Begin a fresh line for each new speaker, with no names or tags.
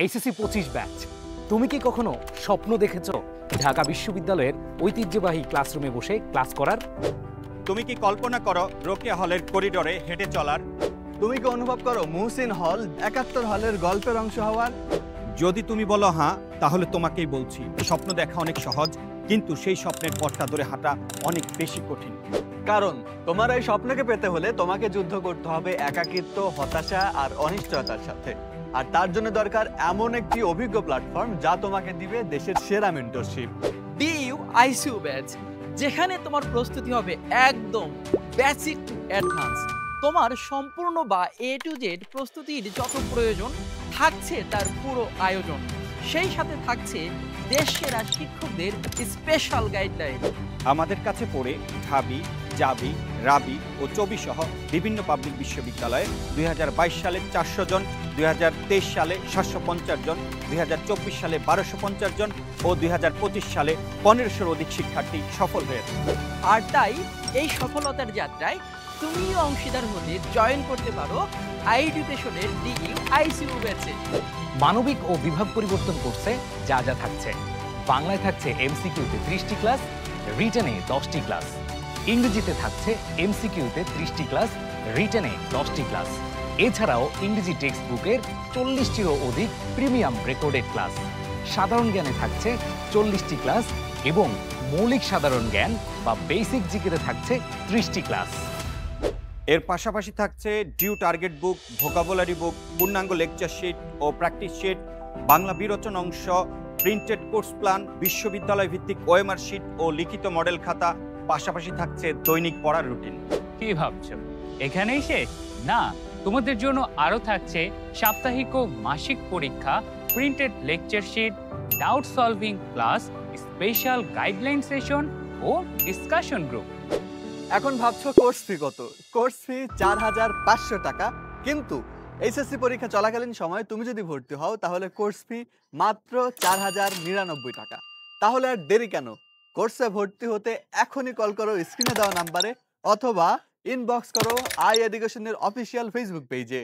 HSC 25 batch. তুমি কি কখনো স্বপ্ন দেখেছ ঢাকা বিশ্ববিদ্যালয়ের ঐতিহ্যবাহী ক্লাসরুমে বসে ক্লাস করার?
তুমি কি কল্পনা করো রোকেয়া হলের করিডোরে হেঁটে চলার?
তুমি কি অনুভব করো মুহসিন হল ৭১ হলের গল্পের অংশ হওয়ার?
যদি তুমি বলো হ্যাঁ, তাহলে তোমাকেই বলছি, স্বপ্ন দেখা অনেক সহজ, কিন্তু সেই স্বপ্নের পথটা ধরে হাঁটা অনেক বেশি কঠিন।
কারণ তোমার এই স্বপ্নকে পেতে হলে তোমাকে যুদ্ধ করতে হবে একাকিত্ব, হতাশা আর অনিশ্চয়তার সাথে। আর তার জন্য দরকার এমন একটি অভিজ্ঞ প্ল্যাটফর্ম যা তোমাকে দিবে দেশের সেরা মেন্টরশিপ।
ডিইউ আইসিইউ ব্যাচ, যেখানে তোমার প্রস্তুতি হবে একদম বেসিক টু অ্যাডভান্স। তোমার সম্পূর্ণ বা এ টু জেড প্রস্তুতির যত প্রয়োজন থাকছে তার পুরো আয়োজন। সেই সাথে থাকছে দেশসেরা শিক্ষকদের স্পেশাল গাইডলাইন।
আমাদের কাছে পড়ে ঢাবি, জাবি, রাবি ও চবি সহ বিভিন্ন পাবলিক বিশ্ববিদ্যালয়ে 2022 সালে 400 জন, 2023 সালে 750 জন, 2024 সালে 1250 জন ও 2025 সালে 1500-র অধিক শিক্ষার্থী সফল হয়েছে।
আর তাই এই সফলতার যাত্রায় তুমিও অংশীদার হতে জয়েন করতে পারো আইএডুকেশনের ডিইউ আইসিইউ ব্যাচে।
মানবিক ও বিভাগ পরিবর্তন করছে যা যা থাকছে। বাংলায় থাকছে এমসিকিউতে 30টি ক্লাস, রিটেনে 10টি ক্লাস। ইংরেজিতে থাকছে এমসিকিউতে 30টি ক্লাস, রিটেনে 10টি ক্লাস। এছাড়াও ইংরেজি টেক্সট বুকের 40টিরও অধিক প্রিমিয়াম রেকর্ডেড ক্লাস। সাধারণ জ্ঞানে থাকছে 40টি ক্লাস এবং মৌলিক সাধারণ জ্ঞান বা বেসিক জিকেতে থাকছে 30টি ক্লাস।
এর পাশাপাশি থাকছে ডিউ টার্গেট বুক, ভোকাবুলারি বুক, পূর্ণাঙ্গ লেকচার শিট ও প্র্যাকটিস শিট, বাংলা বিরোচন অংশ, প্রিন্টেড কোর্স প্ল্যান, বিশ্ববিদ্যালয় ভিত্তিক ওএমআর শিট ও লিখিত মডেল খাতা। পাশাপাশি থাকছে দৈনিক পড়ার রুটিন।
কি ভাবছো এখানেই শেষ? না, তোমাদের জন্য আরো থাকছে সাপ্তাহিক ও মাসিক পরীক্ষা, printed lecture sheet, doubt solving class, special guideline session ও ডিসকাশন গ্রুপ।
এখন ভাবছো কোর্স ফি কত? কোর্স ফি ৪,৫০০ টাকা। কিন্তু এইচএসসি পরীক্ষা চলাকালীন সময়ে তুমি যদি ভর্তি হও তাহলে কোর্স ফি মাত্র ৪,০৯৯ টাকা। তাহলে আর দেরি কেন? কোর্সে ভর্তি হতে এখনই কল করো স্ক্রিনে দেওয়া নাম্বারে অথবা ইনবক্স করো আই এডুকেশনের অফিসিয়াল ফেসবুক পেজে।